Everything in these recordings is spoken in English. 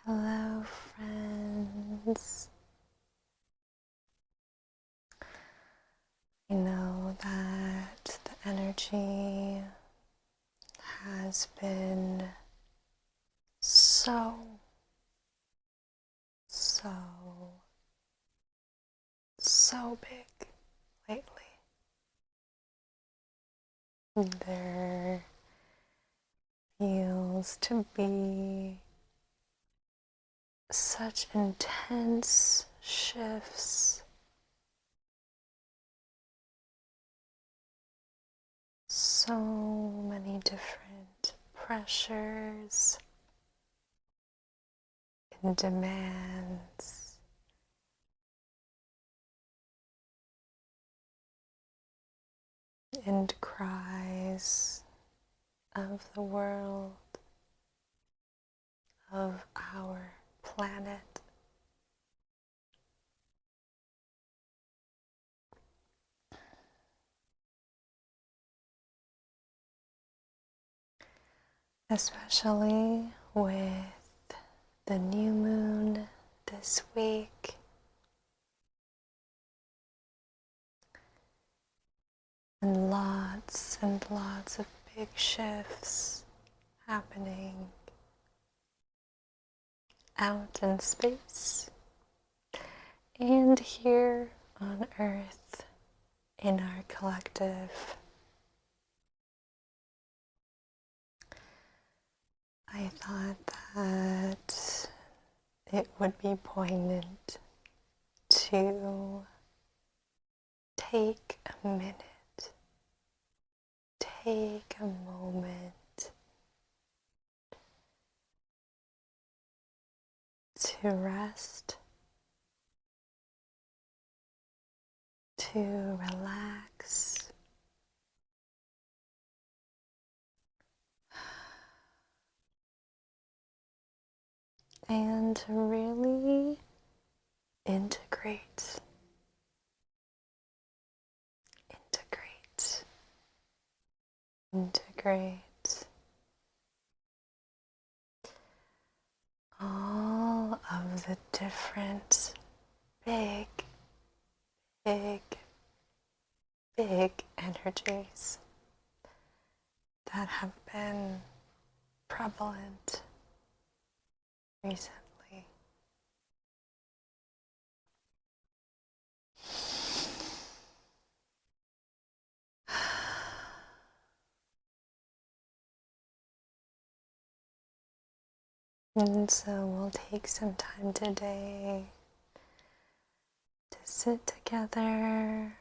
Hello, friends. I know that the energy has been so big lately. There feels to be such intense shifts, so many different pressures and demands, and cries of the world, of our planet. Especially with the new moon this week, and lots of big shifts happening out in space and here on Earth in our collective. I thought that it would be poignant to take a minute, take a moment to rest, to relax, and to really integrate all of the different big energies that have been prevalent recently. And so we'll take some time today to sit together.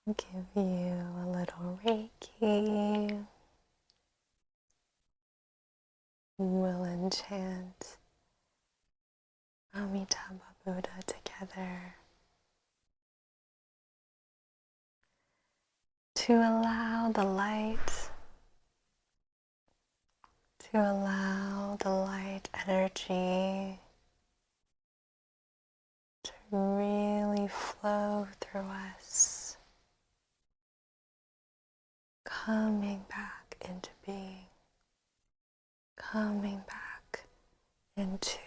I'll give you a little reiki. We'll enchant Amitabha Buddha together to allow the light energy to really flow through us, coming back into being, coming back into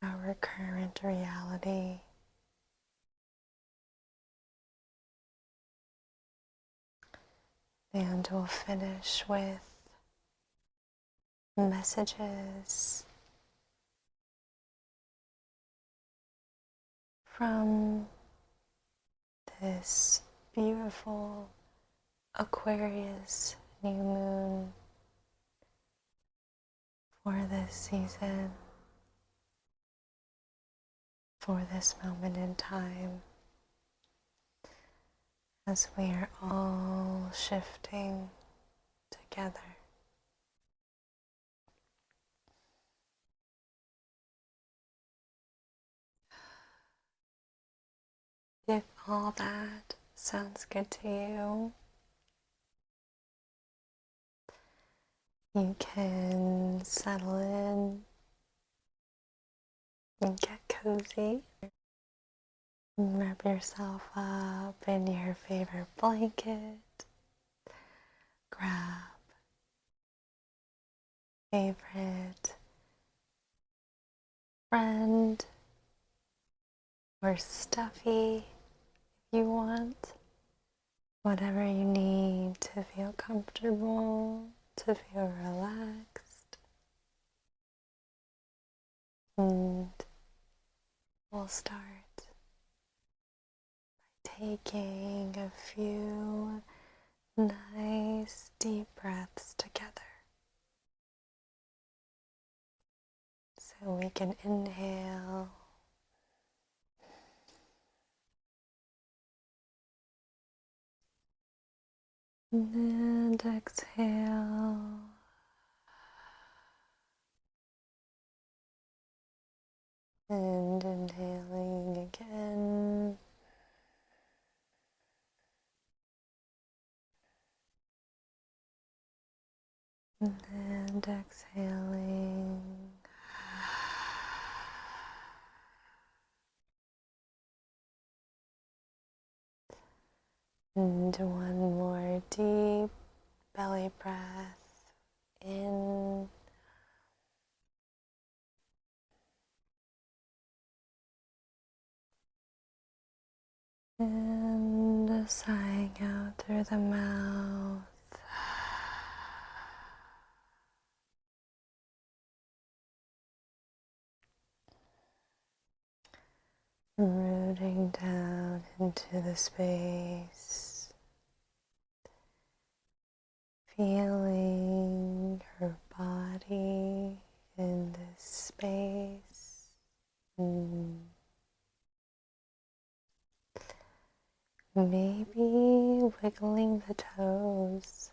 our current reality. And we'll finish with messages from this beautiful Aquarius new moon for this season, for this moment in time, as we are all shifting together. If all that sounds good to you, you can settle in and get cozy. Wrap yourself up in your favorite blanket. Grab favorite friend or stuffy if you want. Whatever you need to feel comfortable, to feel relaxed. And we'll start by taking a few nice deep breaths together. So we can inhale and exhale. And inhaling again. And exhaling. And one more deep belly breath in. And sighing out through the mouth. Rooting down into the space. Feeling her body in this space. Maybe wiggling the toes,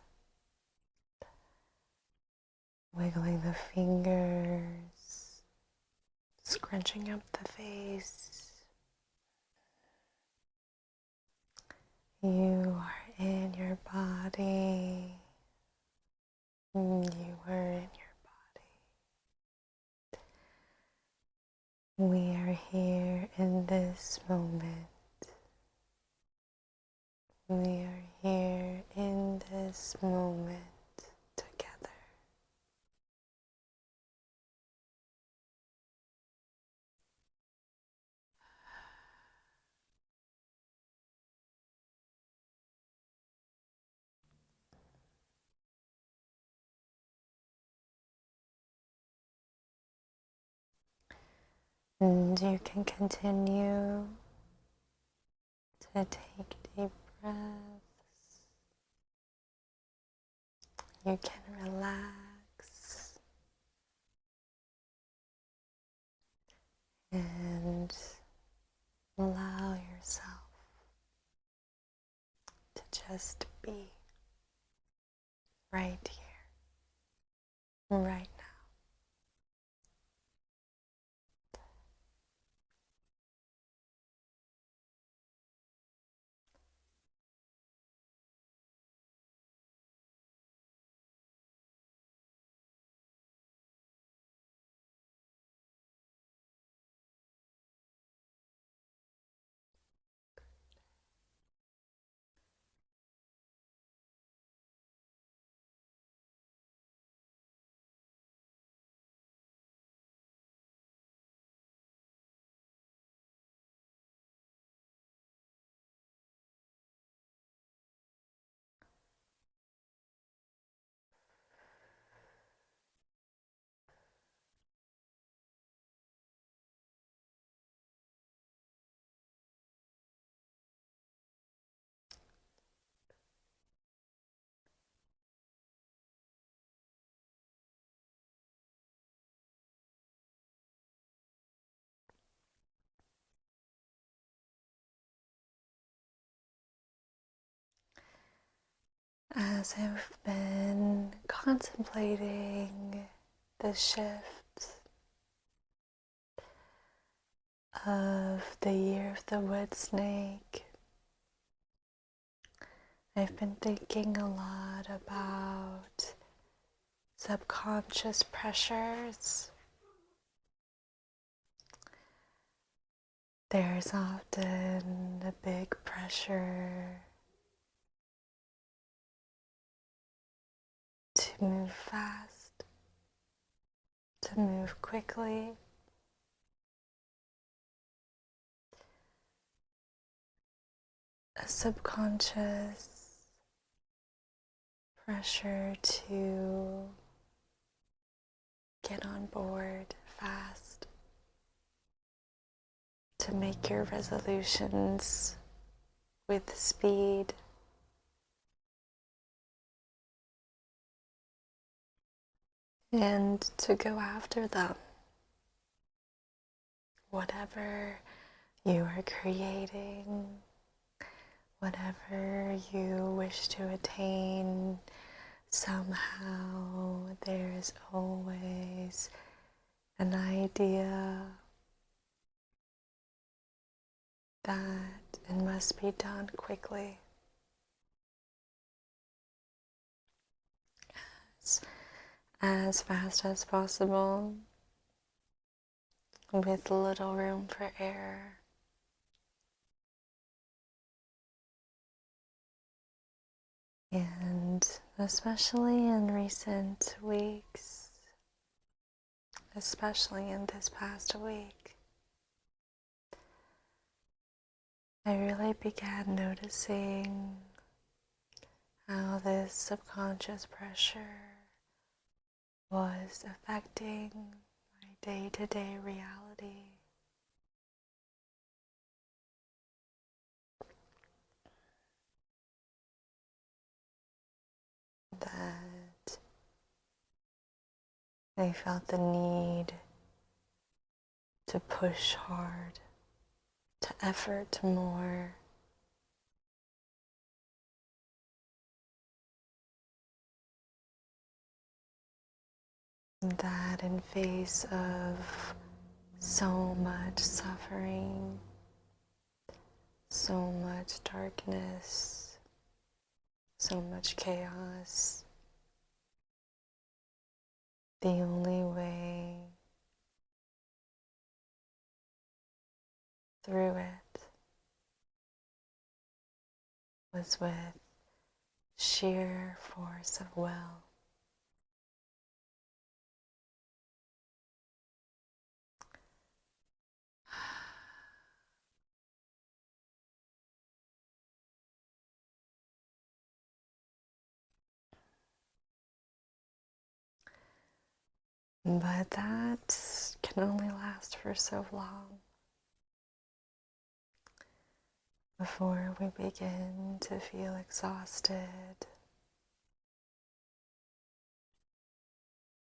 wiggling the fingers, scrunching up the face. You are in your body. You are in your body. We are here in this moment. We are here in this moment together. And you can continue to take deep breaths. You can relax and allow yourself to just be right here, right now. As I've been contemplating the shift of the year of the wood snake, I've been thinking a lot about subconscious pressures. There's often a big pressure to move fast, to move quickly. A subconscious pressure to get on board fast, to make your resolutions with speed. And to go after them. Whatever you are creating, whatever you wish to attain, somehow there is always an idea that it must be done quickly, as fast as possible, with little room for error. And especially in recent weeks, especially in this past week, I really began noticing how this subconscious pressure was affecting my day-to-day reality. That I felt the need to push hard, to effort more, that in face of so much suffering, so much darkness, so much chaos, the only way through it was with sheer force of will. But that can only last for so long before we begin to feel exhausted,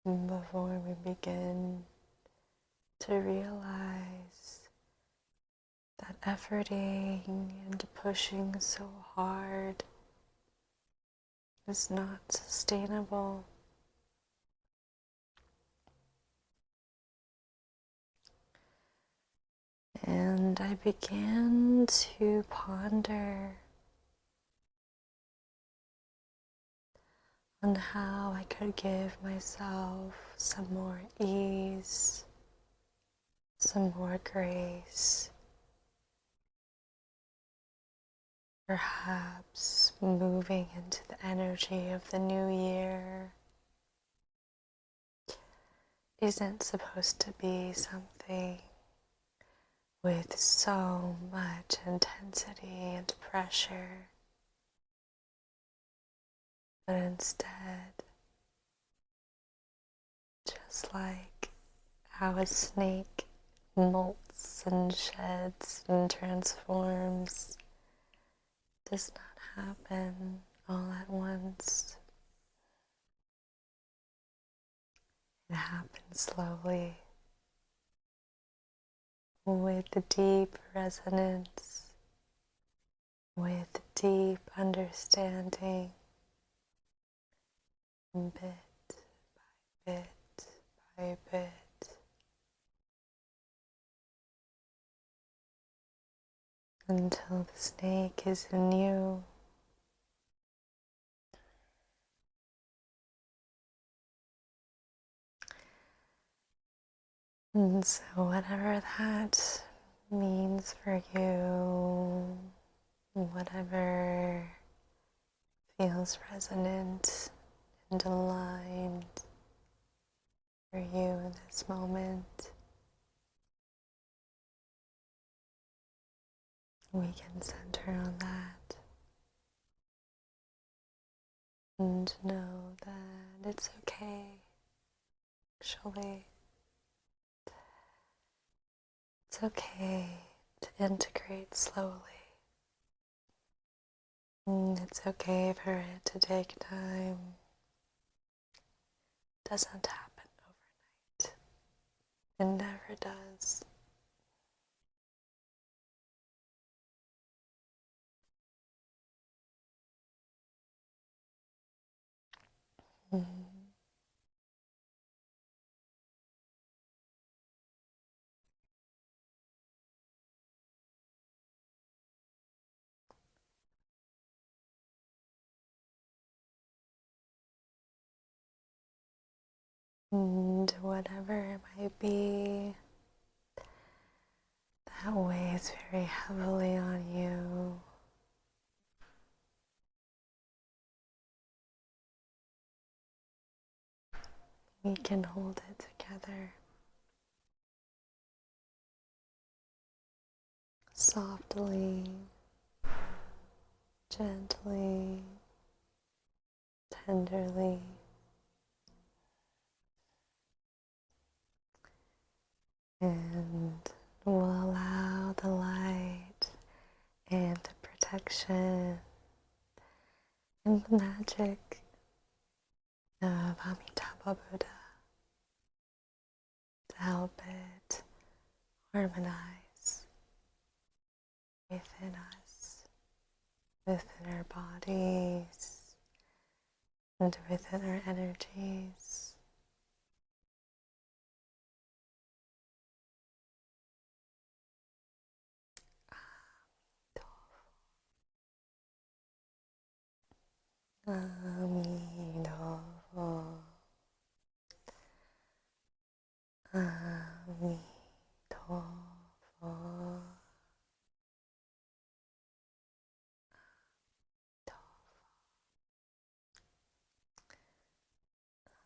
before we begin to realize that efforting and pushing so hard is not sustainable. And I began to ponder on how I could give myself some more ease, some more grace, perhaps moving into the energy of the new year isn't supposed to be something with so much intensity and pressure, but instead, just like how a snake molts and sheds and transforms, does not happen all at once. It happens slowly, with deep resonance, with deep understanding, bit by bit by bit, until the snake is in you. And so whatever that means for you, whatever feels resonant and aligned, for you in this moment. We can center on that and know that it's okay. Actually, it's okay to integrate slowly. It's okay for it to take time. It doesn't happen overnight. It never does. And whatever it might be that weighs very heavily on you, we can hold it together softly, gently, tenderly. And we'll allow the light and the protection and the magic of Amitabha Buddha to help it harmonize within us, within our bodies, and within our energies. Amidofo, Amidofo, Amidofo,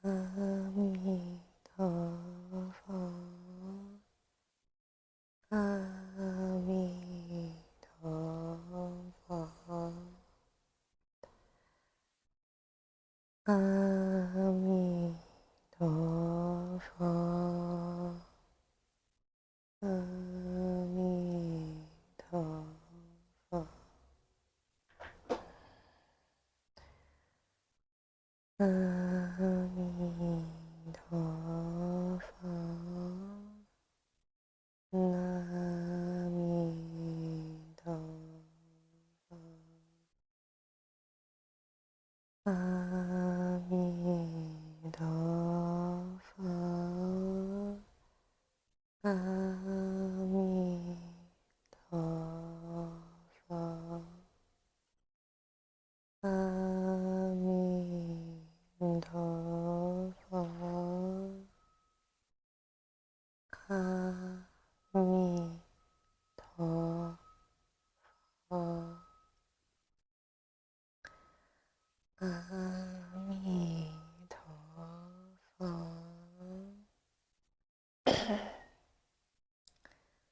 Amidofo, Amidofo, Amidofo, Amidofo, Amidofo, Amidofo, Amidofo, Amidofo,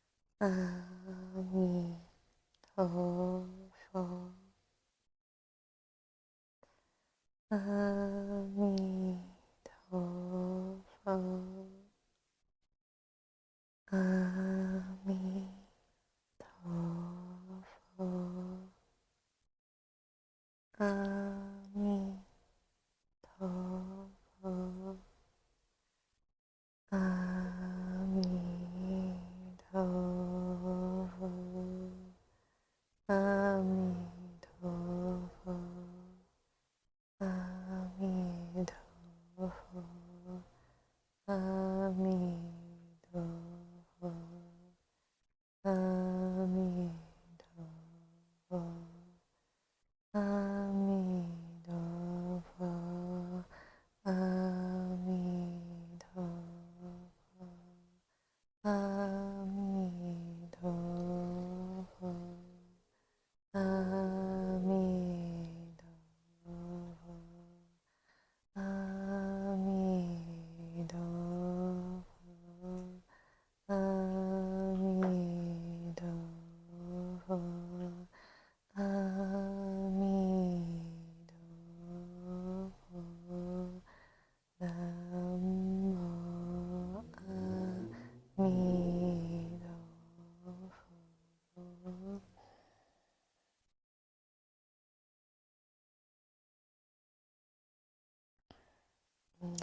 Amidofo, Amidofo, Amidofo, Amidofo, Amidofo, Amidofo, Amidofo.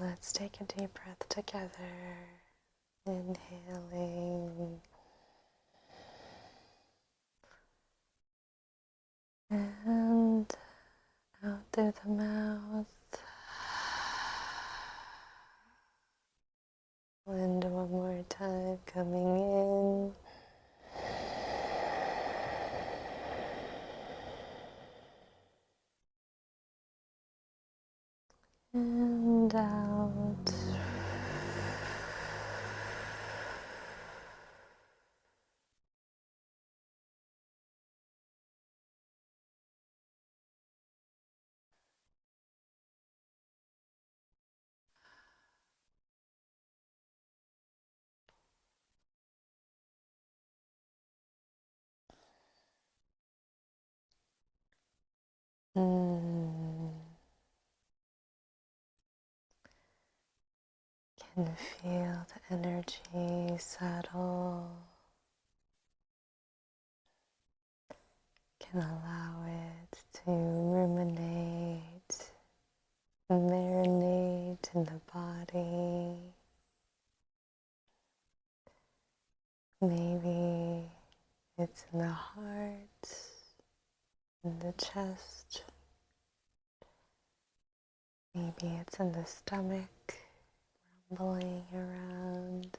Let's take a deep breath together. Inhaling and out through the mouth. And one more time, coming in. And out. Can feel the energy settle. Can allow it to ruminate, marinate in the body. Maybe it's in the heart, in the chest. Maybe it's in the stomach, rumbling around.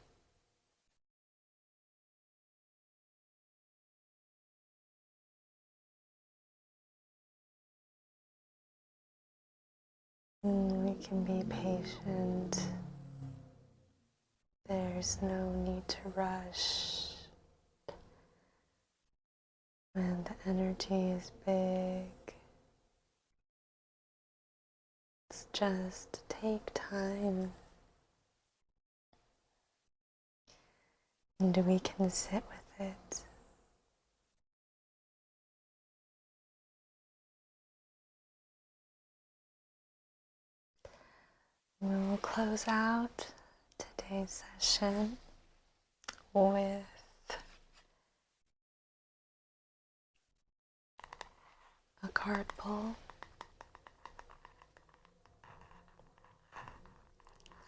And we can be patient. There's no need to rush. When the energy is big, it's just take time. And we can sit with it. We'll close out today's session with a card pull.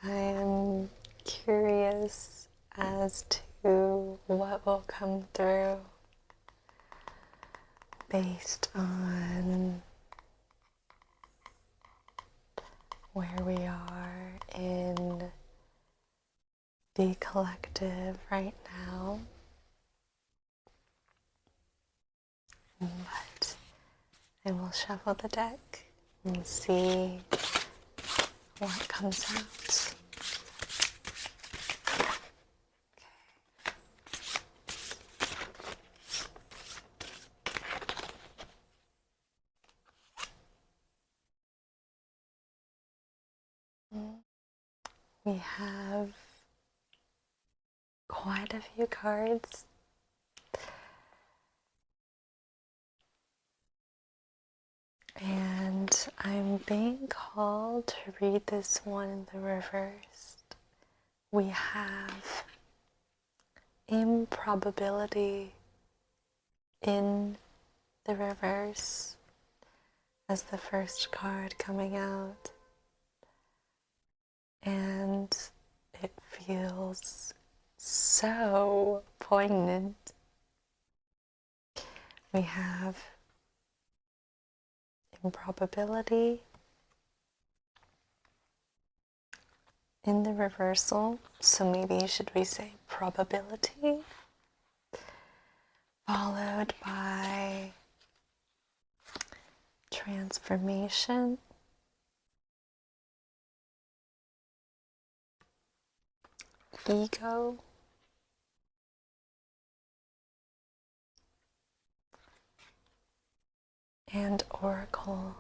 I am curious as to what will come through based on where we are in the collective right now. But I will shuffle the deck and see what comes out. We have quite a few cards. And I'm being called to read this one in the reverse. We have improbability in the reverse as the first card coming out. And it feels so poignant. We have improbability in the reversal, so maybe should we say probability, followed by transformation, ego, and oracle.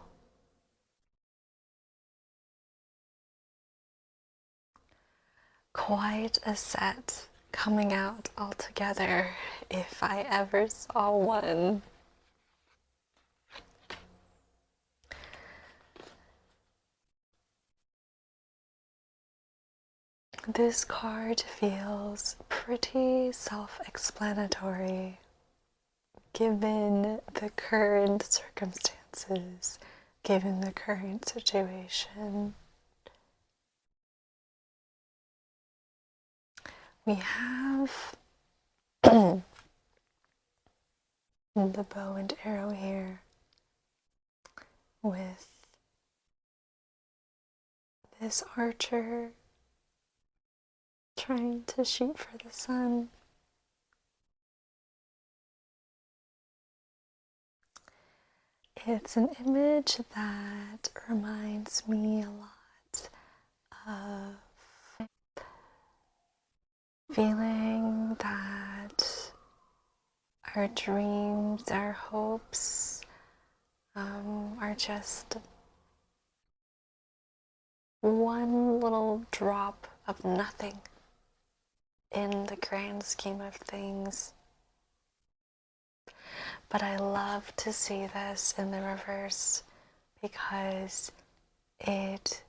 Quite a set coming out all together if I ever saw one. This card feels pretty self-explanatory given the current circumstances, given the current situation. we have the bow and arrow here with this archer trying to shoot for the sun. It's an image that reminds me a lot of feeling that our dreams, our hopes are just one little drop of nothing in the grand scheme of things. But I love to see this in the reverse because it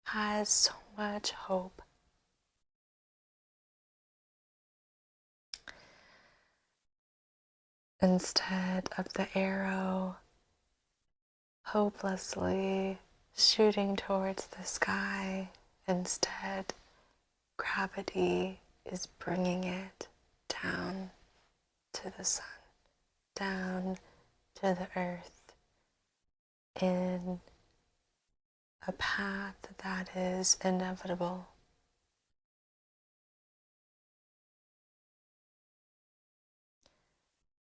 has so much hope. Instead of the arrow hopelessly shooting towards the sky, instead, gravity is bringing it down to the sun, down to the earth, in a path that is inevitable.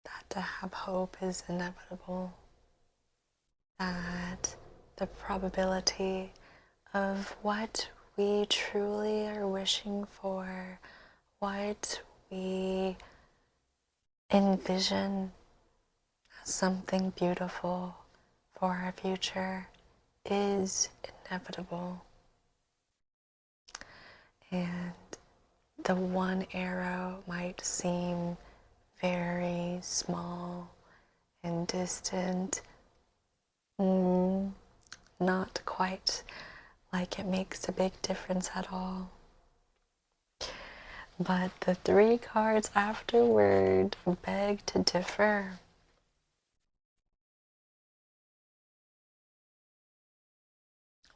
That to have hope is inevitable. That the probability of what we truly are wishing for, what we envision as something beautiful for our future, is inevitable. And the one arrow might seem very small and distant, not quite like it makes a big difference at all. But the 3 cards afterward beg to differ.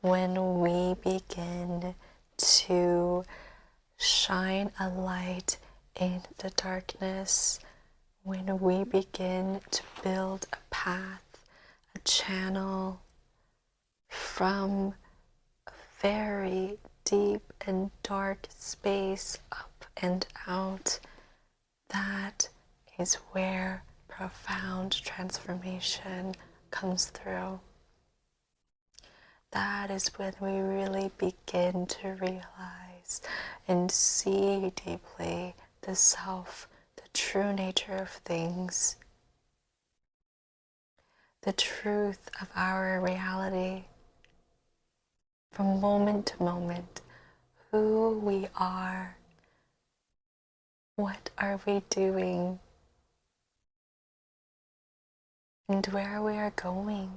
When we begin to shine a light in the darkness, when we begin to build a path, a channel from a very deep and dark space up and out, that is where profound transformation comes through. That is when we really begin to realize and see deeply the self, the true nature of things, the truth of our reality, from moment to moment, who we are, what are we doing, and where we are going.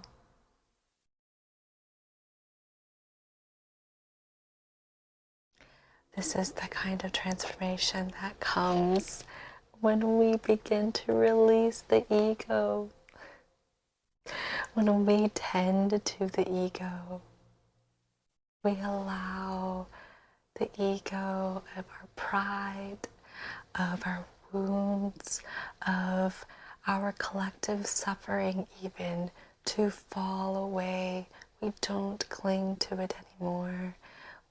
This is the kind of transformation that comes when we begin to release the ego, when we tend to the ego. We allow the ego of our pride, of our wounds, of our collective suffering even, to fall away. We don't cling to it anymore.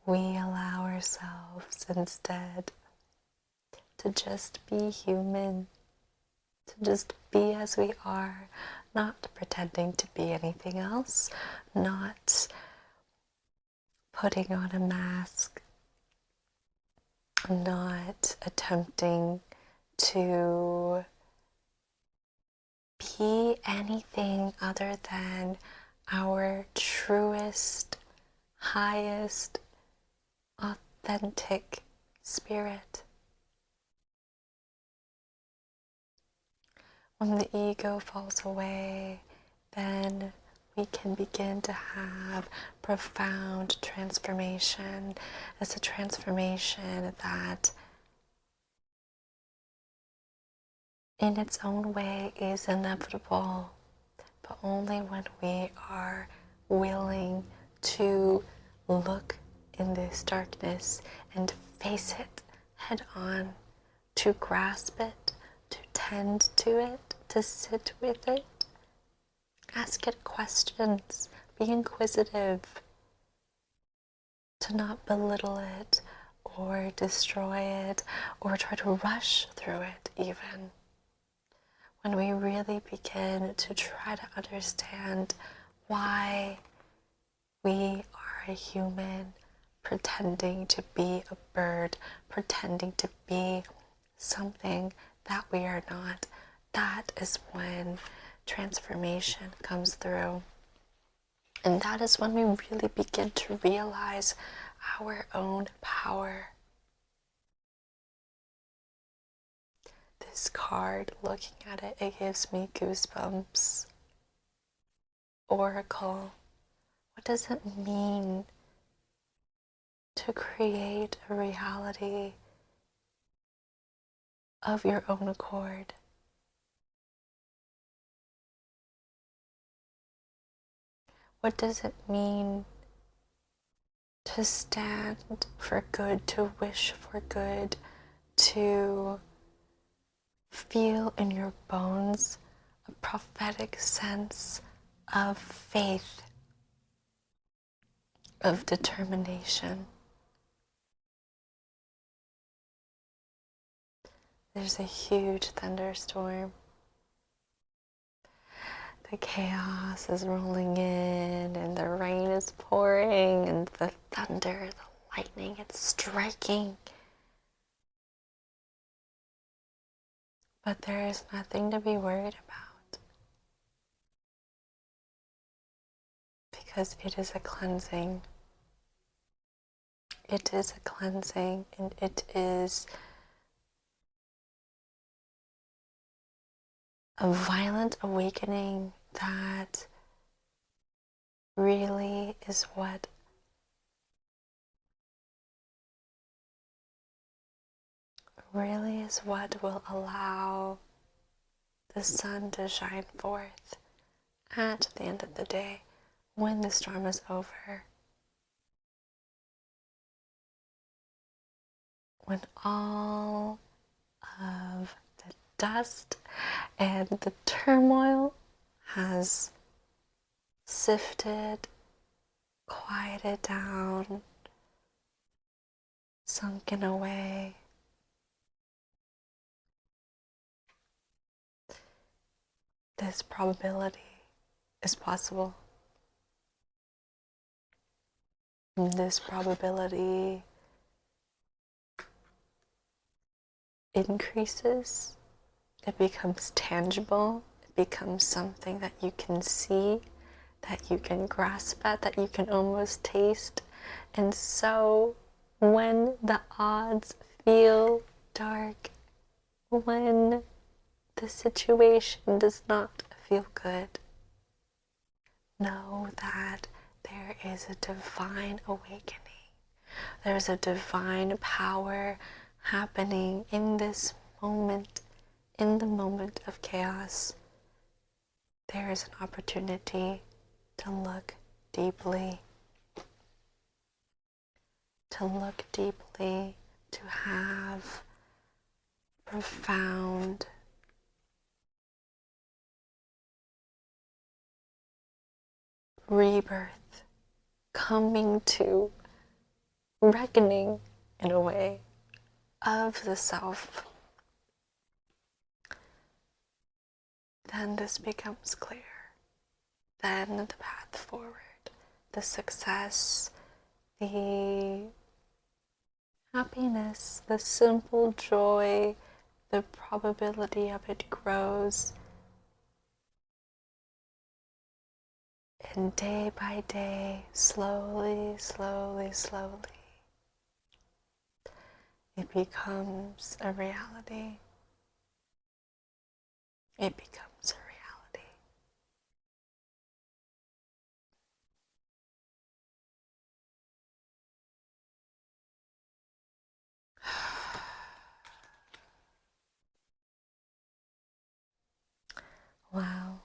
We allow ourselves instead to just be human, to just be as we are, not pretending to be anything else, not putting on a mask, not attempting to be anything other than our truest, highest, authentic spirit. When the ego falls away, then we can begin to have profound transformation. It's a transformation that in its own way is inevitable, but only when we are willing to look in this darkness and face it head on, to grasp it, to tend to it, to sit with it. Ask it questions, be inquisitive, to not belittle it or destroy it or try to rush through it even. When we really begin to try to understand why we are a human pretending to be a bird, pretending to be something that we are not, that is when transformation comes through. And that is when we really begin to realize our own power. This card, looking at it, it gives me goosebumps. Oracle. What does it mean to create a reality of your own accord? What does it mean to stand for good, to wish for good, to feel in your bones a prophetic sense of faith, of determination? There's a huge thunderstorm. The chaos is rolling in, and the rain is pouring, and the thunder, the lightning, it's striking. But there is nothing to be worried about, because it is a cleansing. It is a cleansing, and it is a violent awakening that really is what will allow the sun to shine forth at the end of the day, when the storm is over, when all of the dust and the turmoil has sifted, quieted down, sunken away. This probability is possible. This probability increases, it becomes tangible, it becomes something that you can see, that you can grasp at, that you can almost taste. And so when the odds feel dark, when the situation does not feel good, know that there is a divine awakening. There's a divine power happening in this moment, in the moment of chaos. There is an opportunity to look deeply, to have profound rebirth, coming to reckoning in a way of the self. Then this becomes clear. Then the path forward, the success, the happiness, the simple joy, the probability of it grows. And day by day, slowly, slowly, slowly, it becomes a reality. It becomes a reality. Wow.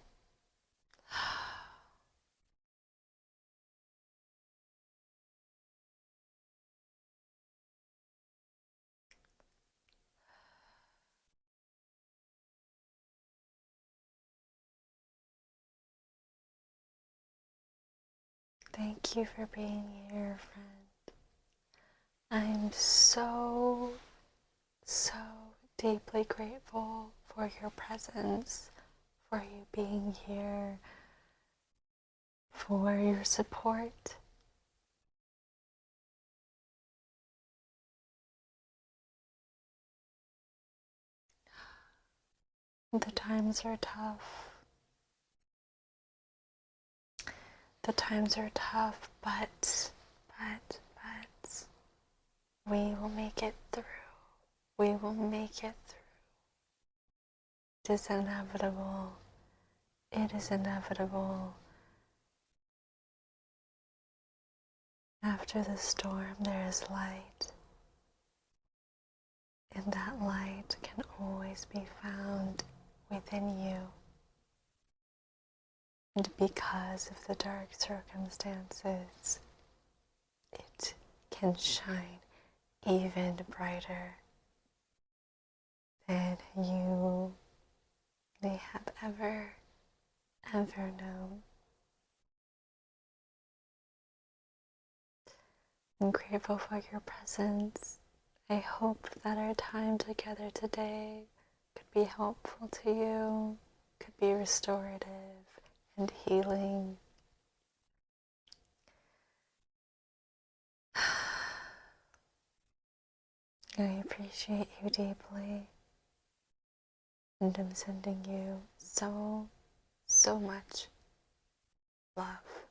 Thank you for being here, friend. I'm so, so deeply grateful for your presence, for you being here, for your support. The times are tough. The times are tough, but we will make it through. We will make it through. It is inevitable. It is inevitable. After the storm, there is light. And that light can always be found within you. And because of the dark circumstances, it can shine even brighter than you may have ever known. I'm grateful for your presence. I hope that our time together today could be helpful to you, could be restorative and healing. I appreciate you deeply, and I'm sending you so much love.